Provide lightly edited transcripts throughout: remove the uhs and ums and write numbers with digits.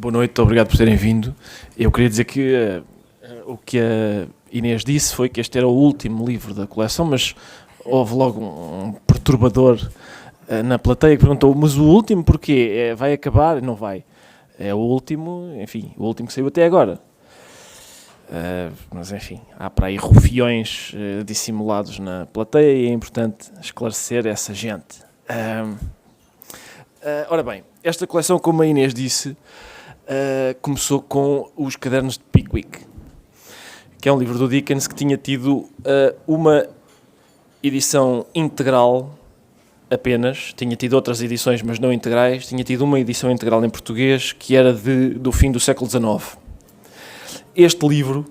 Boa noite, obrigado por terem vindo. Eu queria dizer que o que a Inês disse foi que este era o último livro da coleção, mas houve logo um perturbador na plateia que perguntou, mas o último porquê? Vai acabar? Não vai. É o último, enfim, o último que saiu até agora. Mas enfim, há para aí rufiões dissimulados na plateia e é importante esclarecer essa gente. Ora bem, esta coleção, como a Inês disse, começou com os Cadernos de Pickwick, que é um livro do Dickens que tinha tido uma edição integral apenas, tinha tido outras edições mas não integrais, tinha tido uma edição integral em português que era do fim do século XIX. Este livro,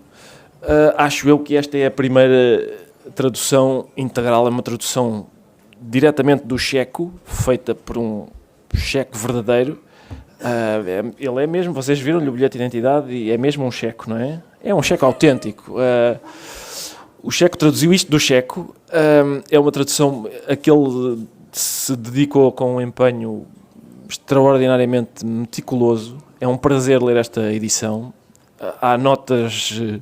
acho eu que esta é a primeira tradução integral, é uma tradução diretamente do checo, feita por um checo verdadeiro. Ele é mesmo, vocês viram-lhe o bilhete de identidade e é mesmo um checo, não é? É um checo autêntico. O checo traduziu isto do checo, é uma tradução a que ele se dedicou com um empenho extraordinariamente meticuloso. É um prazer ler esta edição. Há notas de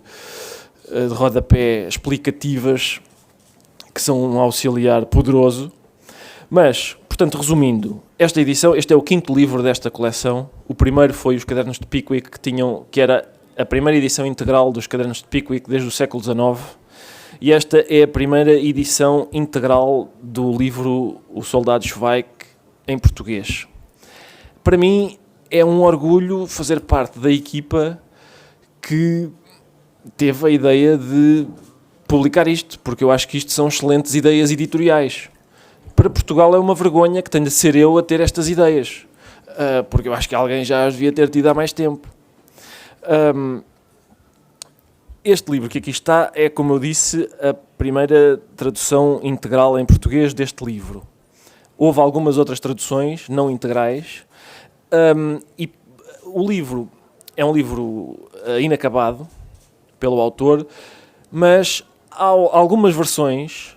rodapé explicativas que são um auxiliar poderoso. Mas, portanto, resumindo, esta edição, este é o quinto livro desta coleção. O primeiro foi os Cadernos de Pickwick, que era a primeira edição integral dos Cadernos de Pickwick desde o século XIX. E esta é a primeira edição integral do livro O Soldado Schweik em português. Para mim é um orgulho fazer parte da equipa que teve a ideia de publicar isto, porque eu acho que isto são excelentes ideias editoriais. Para Portugal é uma vergonha que tenha de ser eu a ter estas ideias, porque eu acho que alguém já as devia ter tido há mais tempo. Este livro que aqui está é, como eu disse, a primeira tradução integral em português deste livro. Houve algumas outras traduções não integrais, e o livro é um livro inacabado pelo autor, mas há algumas versões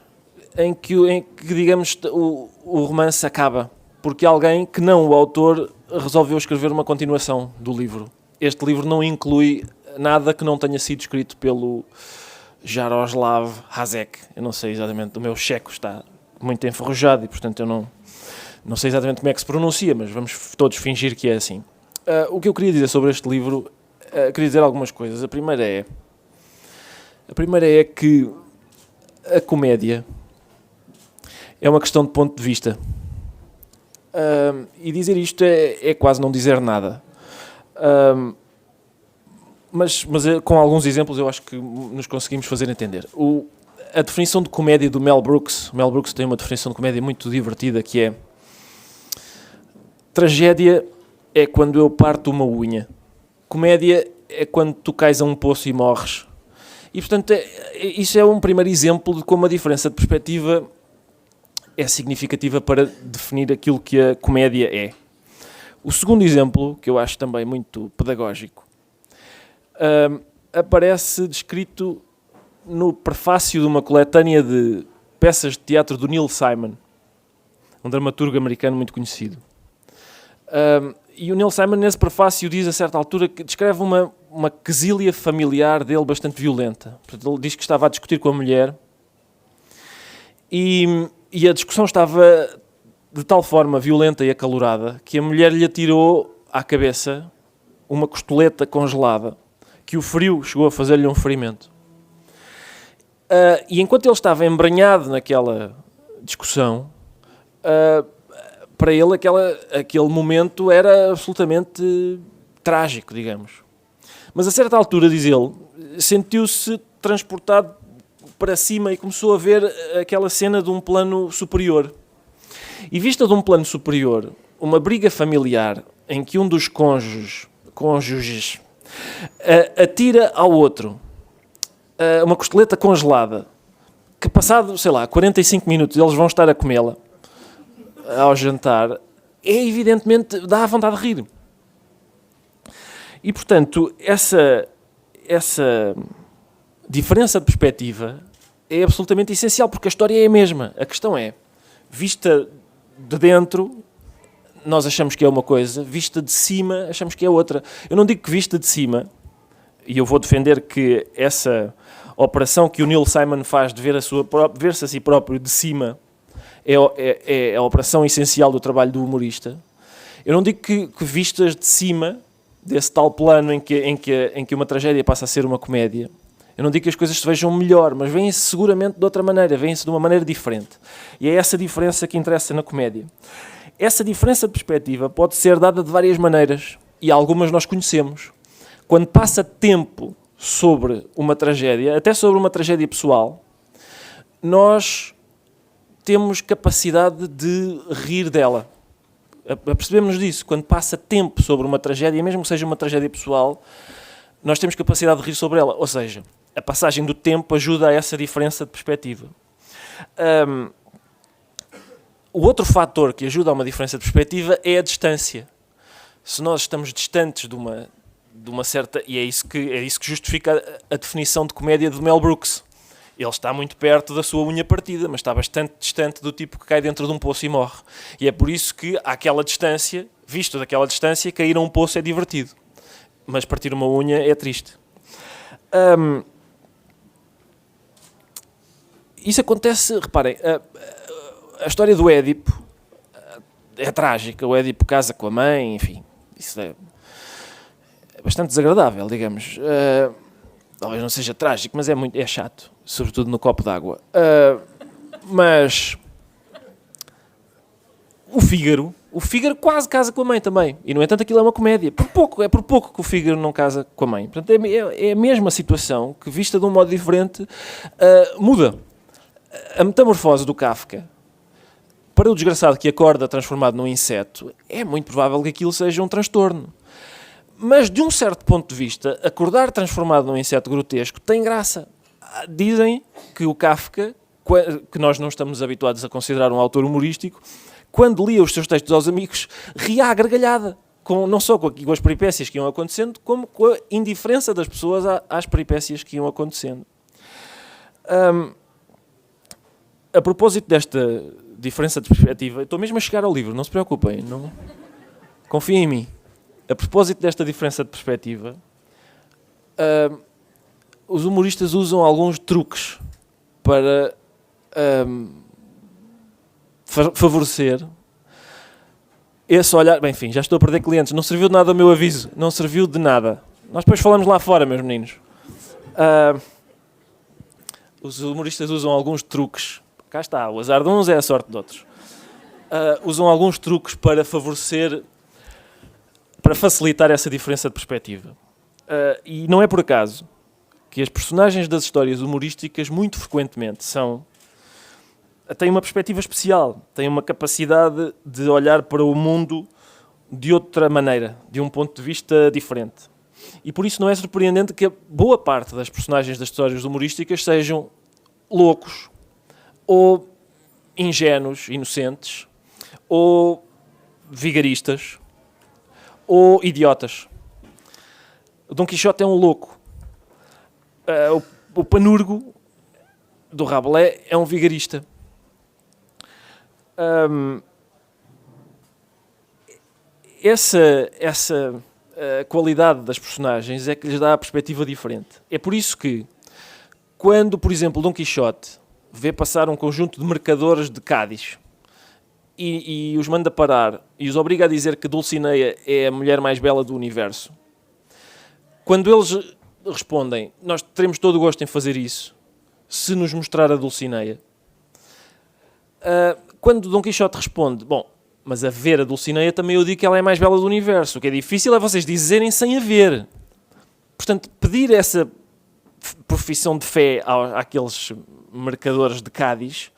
em que digamos, o romance acaba, porque alguém que não o autor resolveu escrever uma continuação do livro. Este livro não inclui nada que não tenha sido escrito pelo Jaroslav Hasek. Eu não sei exatamente, o meu checo está muito enferrujado e, portanto, eu não sei exatamente como é que se pronuncia, mas vamos todos fingir que é assim. O que eu queria dizer sobre este livro, queria dizer algumas coisas. A primeira é que a comédia é uma questão de ponto de vista. E dizer isto é quase não dizer nada. Mas com alguns exemplos eu acho que nos conseguimos fazer entender. A definição de comédia do Mel Brooks tem uma definição de comédia muito divertida, que é: tragédia é quando eu parto uma unha. Comédia é quando tu cais a um poço e morres. E, portanto, isso é um primeiro exemplo de como a diferença de perspectiva é significativa para definir aquilo que a comédia é. O segundo exemplo, que eu acho também muito pedagógico, aparece descrito no prefácio de uma coletânea de peças de teatro do Neil Simon, um dramaturgo americano muito conhecido. E o Neil Simon, nesse prefácio, diz a certa altura que descreve uma quesília familiar dele bastante violenta. Portanto, ele diz que estava a discutir com a mulher e a discussão estava de tal forma violenta e acalorada que a mulher lhe atirou à cabeça uma costeleta congelada, que o frio chegou a fazer-lhe um ferimento. E enquanto ele estava embranhado naquela discussão, para ele aquele momento era absolutamente trágico, digamos. Mas a certa altura, diz ele, sentiu-se transportado para cima e começou a ver aquela cena de um plano superior. E vista de um plano superior, uma briga familiar em que um dos cônjuges atira ao outro uma costeleta congelada, que passado, 45 minutos eles vão estar a comê-la ao jantar, evidentemente dá vontade de rir. E, portanto, essa diferença de perspectiva é absolutamente essencial, porque a história é a mesma. A questão é, vista de dentro, nós achamos que é uma coisa, vista de cima achamos que é outra. Eu não digo que vista de cima, e eu vou defender que operação que o Neil Simon faz de ver-se a si próprio de cima é a operação essencial do trabalho do humorista. Eu não digo que vistas de cima, desse tal plano em que uma tragédia passa a ser uma comédia, eu não digo que as coisas se vejam melhor, mas vêm-se seguramente de outra maneira, vêm-se de uma maneira diferente. E é essa diferença que interessa na comédia. Essa diferença de perspectiva pode ser dada de várias maneiras, e algumas nós conhecemos. Quando passa tempo sobre uma tragédia, até sobre uma tragédia pessoal, nós temos capacidade de rir dela. Apercebemos disso. Quando passa tempo sobre uma tragédia, mesmo que seja uma tragédia pessoal, nós temos capacidade de rir sobre ela. Ou seja, a passagem do tempo ajuda a essa diferença de perspectiva. O outro fator que ajuda a uma diferença de perspectiva é a distância. Se nós estamos distantes de uma certa... E é isso que justifica a definição de comédia de Mel Brooks. Ele está muito perto da sua unha partida, mas está bastante distante do tipo que cai dentro de um poço e morre. E é por isso que, àquela distância, visto daquela distância, cair a um poço é divertido. Mas partir uma unha é triste. Isso acontece, reparem, a história do Édipo é trágica. O Édipo casa com a mãe, enfim, isso é bastante desagradável, digamos. Talvez não seja trágico, mas é chato, sobretudo no copo d'água. Mas o Fígaro quase casa com a mãe também, e no entanto aquilo é uma comédia. É por pouco que o Fígaro não casa com a mãe. Portanto, é a mesma situação que, vista de um modo diferente, muda. A metamorfose do Kafka, para o desgraçado que acorda transformado num inseto, é muito provável que aquilo seja um transtorno. Mas, de um certo ponto de vista, acordar transformado num inseto grotesco tem graça. Dizem que o Kafka, que nós não estamos habituados a considerar um autor humorístico, quando lia os seus textos aos amigos, ria à gargalhada. Não só com as peripécias que iam acontecendo, como com a indiferença das pessoas às peripécias que iam acontecendo. A propósito desta diferença de perspectiva, estou mesmo a chegar ao livro, não se preocupem, não... confiem em mim. A propósito desta diferença de perspectiva, os humoristas usam alguns truques para favorecer esse olhar. Bem, enfim, já estou a perder clientes, não serviu de nada o meu aviso, não serviu de nada. Nós depois falamos lá fora, meus meninos. Os humoristas usam alguns truques. Cá está, o azar de uns é a sorte de outros. Usam alguns truques para facilitar essa diferença de perspectiva. E não é por acaso que as personagens das histórias humorísticas muito frequentemente têm uma perspectiva especial, têm uma capacidade de olhar para o mundo de outra maneira, de um ponto de vista diferente. E por isso não é surpreendente que a boa parte das personagens das histórias humorísticas sejam loucos, ou ingênuos, inocentes, ou vigaristas, ou idiotas. O Dom Quixote é um louco. O Panurgo do Rabelais é um vigarista. Essa qualidade das personagens é que lhes dá a perspectiva diferente. É por isso que, quando, por exemplo, Dom Quixote vê passar um conjunto de mercadores de Cádiz e os manda parar e os obriga a dizer que Dulcinea é a mulher mais bela do universo, quando eles respondem, nós teremos todo o gosto em fazer isso, se nos mostrar a Dulcinea. Quando Dom Quixote responde, bom, mas a ver a Dulcinea também eu digo que ela é a mais bela do universo. O que é difícil é vocês dizerem sem a ver. Portanto, pedir essa profissão de fé àqueles mercadores de Cádiz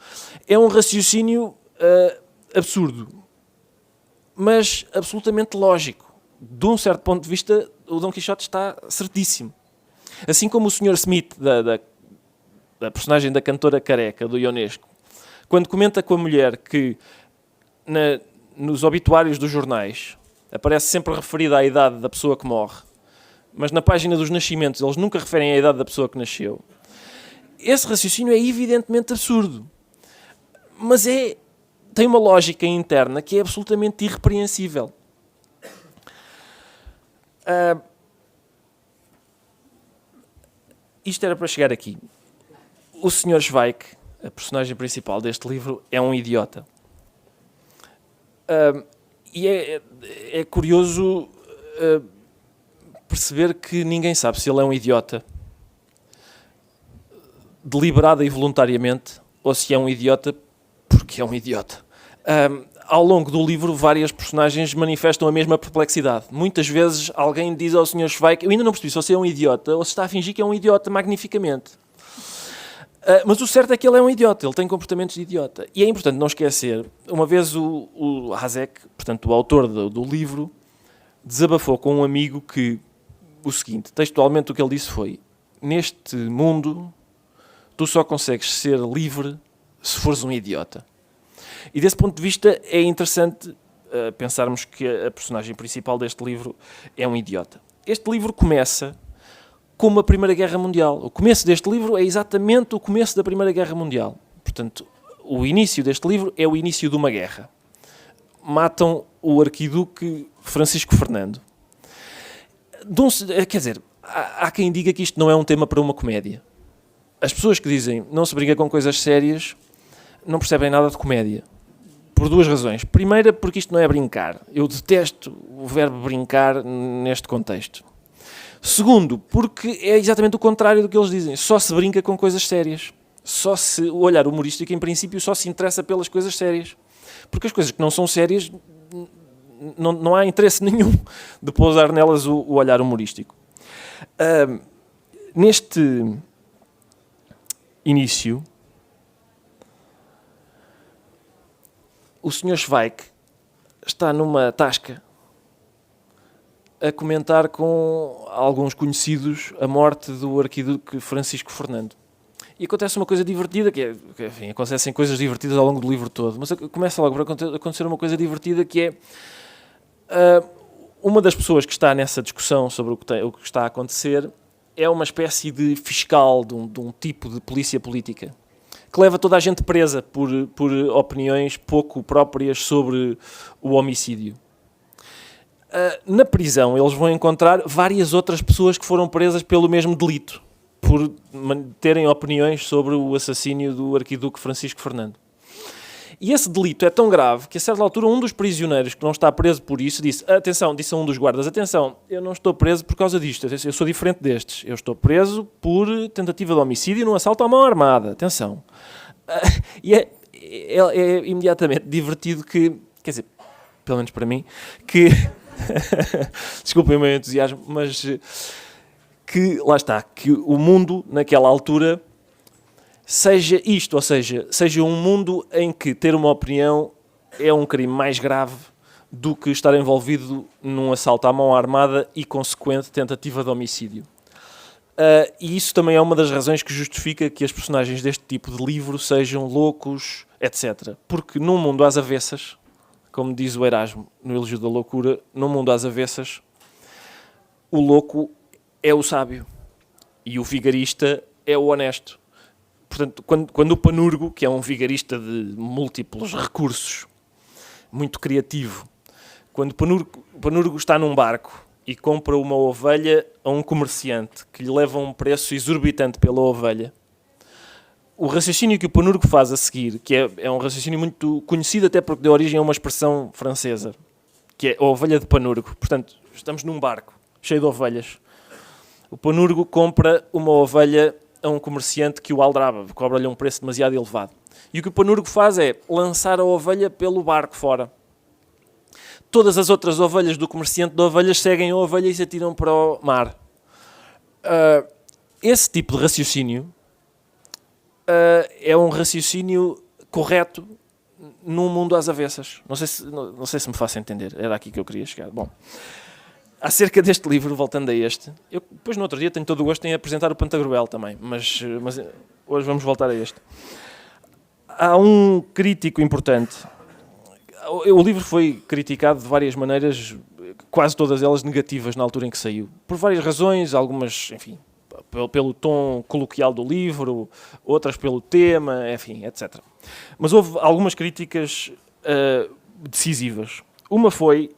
é um raciocínio absurdo, mas absolutamente lógico. De um certo ponto de vista, o Dom Quixote está certíssimo. Assim como o Sr. Smith, da personagem da cantora careca, do Ionesco, quando comenta com a mulher que nos obituários dos jornais aparece sempre referida à idade da pessoa que morre, mas na página dos nascimentos eles nunca referem à idade da pessoa que nasceu. Esse raciocínio é evidentemente absurdo, mas é tem uma lógica interna que é absolutamente irrepreensível. Isto era para chegar aqui. O Sr. Zweig, a personagem principal deste livro, é um idiota. E é curioso perceber que ninguém sabe se ele é um idiota deliberada e voluntariamente, ou se é um idiota porque é um idiota. Ao longo do livro, várias personagens manifestam a mesma perplexidade. Muitas vezes alguém diz ao Sr. Zweig: eu ainda não percebi se você é um idiota ou se está a fingir que é um idiota magnificamente. Mas o certo é que ele é um idiota, ele tem comportamentos de idiota. E é importante não esquecer, uma vez o Hazek, portanto o autor do livro, desabafou com um amigo que o seguinte, textualmente o que ele disse foi: neste mundo tu só consegues ser livre se fores um idiota. E desse ponto de vista é interessante pensarmos que a personagem principal deste livro é um idiota. Este livro começa com a Primeira Guerra Mundial. O começo deste livro é exatamente o começo da Primeira Guerra Mundial. Portanto, o início deste livro é o início de uma guerra. Matam o arquiduque Francisco Fernando. Quer dizer, há quem diga que isto não é um tema para uma comédia. As pessoas que dizem não se brinca com coisas sérias não percebem nada de comédia. Por duas razões. Primeira, porque isto não é brincar. Eu detesto o verbo brincar neste contexto. Segundo, porque é exatamente o contrário do que eles dizem. Só se brinca com coisas sérias. O olhar humorístico, em princípio, só se interessa pelas coisas sérias. Porque as coisas que não são sérias, não há interesse nenhum de pousar nelas o olhar humorístico. Neste início, o Sr. Zweig está numa tasca a comentar com alguns conhecidos a morte do arquiduque Francisco Fernando. E acontece uma coisa divertida, enfim, acontecem coisas divertidas ao longo do livro todo, mas começa logo por acontecer uma coisa divertida que é uma das pessoas que está nessa discussão sobre o que está a acontecer é uma espécie de fiscal de um tipo de polícia política que leva toda a gente presa por opiniões pouco próprias sobre o homicídio. Na prisão eles vão encontrar várias outras pessoas que foram presas pelo mesmo delito, por terem opiniões sobre o assassínio do arquiduque Francisco Fernando. E esse delito é tão grave que a certa altura um dos prisioneiros que não está preso por isso disse a um dos guardas: atenção, eu não estou preso por causa disto, eu sou diferente destes, eu estou preso por tentativa de homicídio num assalto à mão armada, atenção. E é imediatamente divertido que, quer dizer, pelo menos para mim, que desculpem o meu entusiasmo, mas que, lá está, que o mundo naquela altura seja isto, ou seja um mundo em que ter uma opinião é um crime mais grave do que estar envolvido num assalto à mão armada e consequente tentativa de homicídio. E isso também é uma das razões que justifica que as personagens deste tipo de livro sejam loucos, etc. Porque num mundo às avessas, como diz o Erasmo no Elogio da Loucura, num mundo às avessas, o louco é o sábio e o vigarista é o honesto. Portanto, quando o Panurgo, que é um vigarista de múltiplos recursos, muito criativo, quando o Panurgo está num barco e compra uma ovelha a um comerciante que lhe leva um preço exorbitante pela ovelha, o raciocínio que o Panurgo faz a seguir, que é um raciocínio muito conhecido até porque deu origem a uma expressão francesa, que é a ovelha de Panurgo. Portanto, estamos num barco cheio de ovelhas. O Panurgo compra uma ovelha a um comerciante que o aldraba, cobra-lhe um preço demasiado elevado. E o que o Panurgo faz é lançar a ovelha pelo barco fora. Todas as outras ovelhas do comerciante de ovelhas seguem a ovelha e se atiram para o mar. Esse tipo de raciocínio é um raciocínio correto num mundo às avessas. Não sei se me faço entender. Era aqui que eu queria chegar. Bom, acerca deste livro, voltando a este, eu depois no outro dia tenho todo o gosto em apresentar o Pantagruel também, mas hoje vamos voltar a este. Há um crítico importante. O livro foi criticado de várias maneiras, quase todas elas negativas na altura em que saiu. Por várias razões, algumas, enfim, pelo tom coloquial do livro, outras pelo tema, enfim, etc. Mas houve algumas críticas decisivas. Uma foi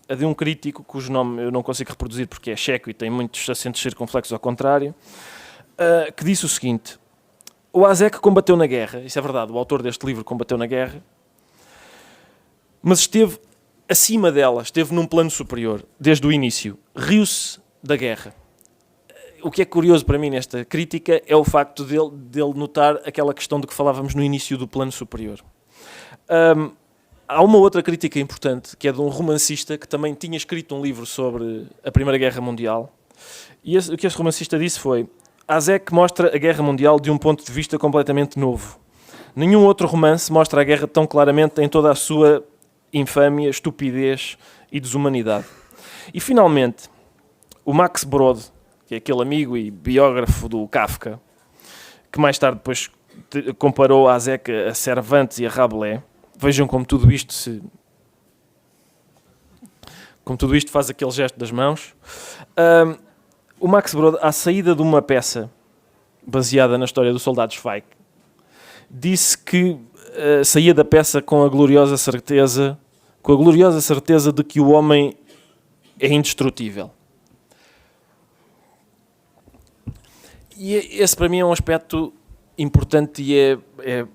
a de um crítico, cujo nome eu não consigo reproduzir porque é checo e tem muitos acentos circunflexos ao contrário, que disse o seguinte: o Házek combateu na guerra, isso é verdade, o autor deste livro combateu na guerra, mas esteve acima dela, esteve num plano superior, desde o início, riu-se da guerra. O que é curioso para mim nesta crítica é o facto dele notar aquela questão de que falávamos no início do plano superior. Há uma outra crítica importante, que é de um romancista que também tinha escrito um livro sobre a Primeira Guerra Mundial, e o que esse romancista disse foi: Házek mostra a Guerra Mundial de um ponto de vista completamente novo. Nenhum outro romance mostra a guerra tão claramente em toda a sua infâmia, estupidez e desumanidade. E, finalmente, o Max Brod, que é aquele amigo e biógrafo do Kafka, que mais tarde depois comparou Házek a Cervantes e a Rabelais. Vejam como tudo isto faz aquele gesto das mãos. O Max Brod, à saída de uma peça baseada na história do soldado Zweig, disse que saía da peça com a gloriosa certeza de que o homem é indestrutível. E esse para mim é um aspecto importante e é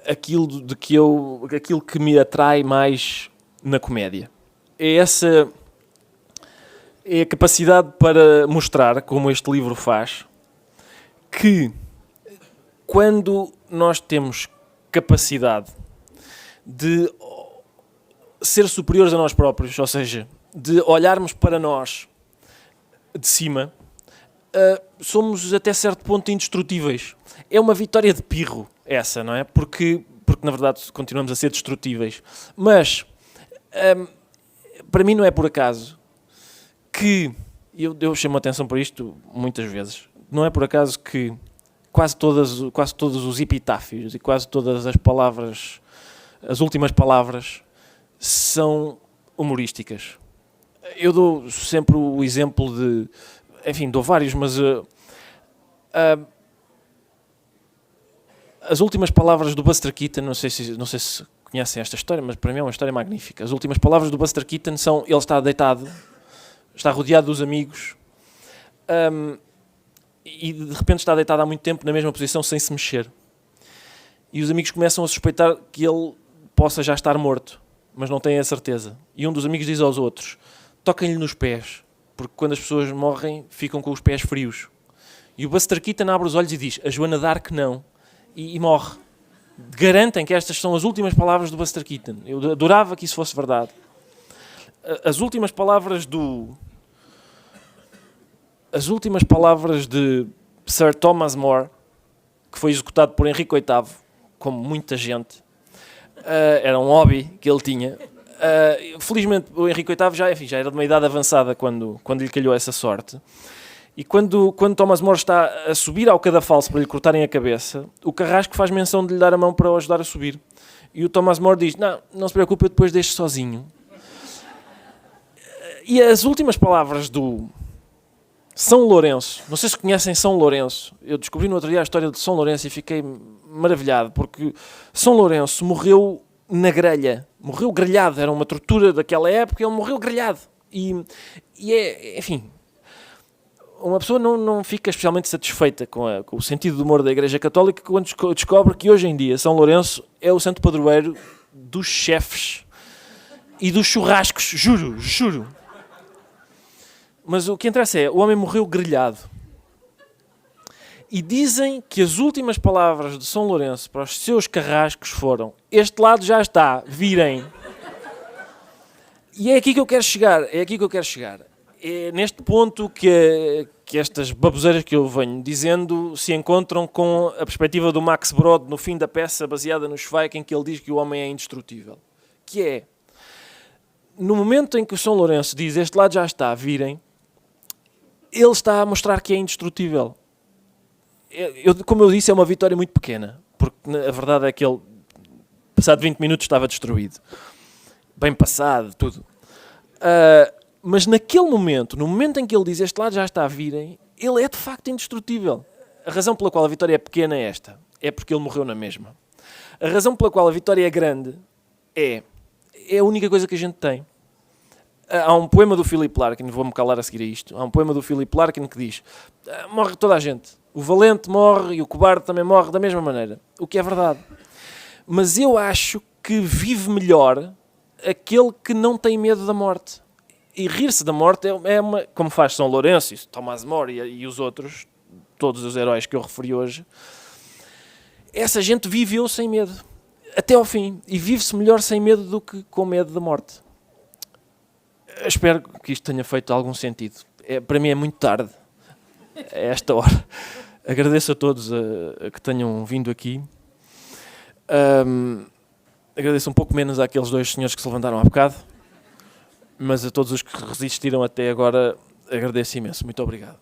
aquilo que me atrai mais na comédia. É a capacidade para mostrar, como este livro faz, que quando nós temos capacidade de ser superiores a nós próprios, ou seja, de olharmos para nós de cima, somos até certo ponto indestrutíveis. É uma vitória de pirro essa, não é? Porque na verdade continuamos a ser destrutíveis. Mas para mim não é por acaso que, eu chamo a atenção para isto muitas vezes, não é por acaso que quase todos os epitáfios e quase todas as palavras, as últimas palavras, são humorísticas. Eu dou sempre o exemplo de, enfim, dou vários, mas as últimas palavras do Buster Keaton, não sei se conhecem esta história, mas para mim é uma história magnífica. As últimas palavras do Buster Keaton são: ele está deitado, está rodeado dos amigos, e de repente está deitado há muito tempo na mesma posição sem se mexer. E os amigos começam a suspeitar que ele possa já estar morto, mas não têm a certeza. E um dos amigos diz aos outros: toquem-lhe nos pés, porque quando as pessoas morrem ficam com os pés frios. E o Buster Keaton abre os olhos e diz: a Joana d'Arc não. E morre. Garantem que estas são as últimas palavras do Buster Keaton. Eu adorava que isso fosse verdade. As últimas palavras de Sir Thomas More, que foi executado por Henrique VIII, como muita gente, era um hobby que ele tinha. Felizmente o Henrique VIII já era de uma idade avançada quando lhe calhou essa sorte. E quando Thomas More está a subir ao cadafalso para lhe cortarem a cabeça, o Carrasco faz menção de lhe dar a mão para o ajudar a subir. E o Thomas More diz: não se preocupe, eu depois deixo sozinho. E as últimas palavras do São Lourenço, não sei se conhecem São Lourenço, eu descobri no outro dia a história de São Lourenço e fiquei maravilhado, porque São Lourenço morreu na grelha, morreu grelhado, era uma tortura daquela época, ele morreu grelhado. E enfim, uma pessoa não fica especialmente satisfeita com o sentido do humor da Igreja Católica quando descobre que hoje em dia São Lourenço é o santo padroeiro dos chefes e dos churrascos, juro. Mas o que interessa é, o homem morreu grelhado. E dizem que as últimas palavras de São Lourenço para os seus carrascos foram: este lado já está, virem. E é aqui que eu quero chegar. É neste ponto que estas baboseiras que eu venho dizendo se encontram com a perspectiva do Max Brod no fim da peça, baseada no Zweig, em que ele diz que o homem é indestrutível. Que é, no momento em que o São Lourenço diz este lado já está, virem, ele está a mostrar que é indestrutível. Como eu disse, é uma vitória muito pequena, porque a verdade é que ele, passado 20 minutos, estava destruído. Bem passado, tudo. Mas naquele momento, no momento em que ele diz este lado já está a virem, ele é de facto indestrutível. A razão pela qual a vitória é pequena é esta. É porque ele morreu na mesma. A razão pela qual a vitória é grande é a única coisa que a gente tem. Há um poema do Philip Larkin, vou-me calar a seguir a isto, há um poema do Philip Larkin que diz: morre toda a gente, o valente morre e o cobarde também morre da mesma maneira, o que é verdade. Mas eu acho que vive melhor aquele que não tem medo da morte. E rir-se da morte é uma, como faz São Lourenço, Tomás More e os outros, todos os heróis que eu referi hoje. Essa gente viveu sem medo, até ao fim, e vive-se melhor sem medo do que com medo da morte. Eu espero que isto tenha feito algum sentido. Para mim é muito tarde, a esta hora. Agradeço a todos a que tenham vindo aqui. Agradeço um pouco menos àqueles dois senhores que se levantaram há bocado, mas a todos os que resistiram até agora agradeço imenso. Muito obrigado.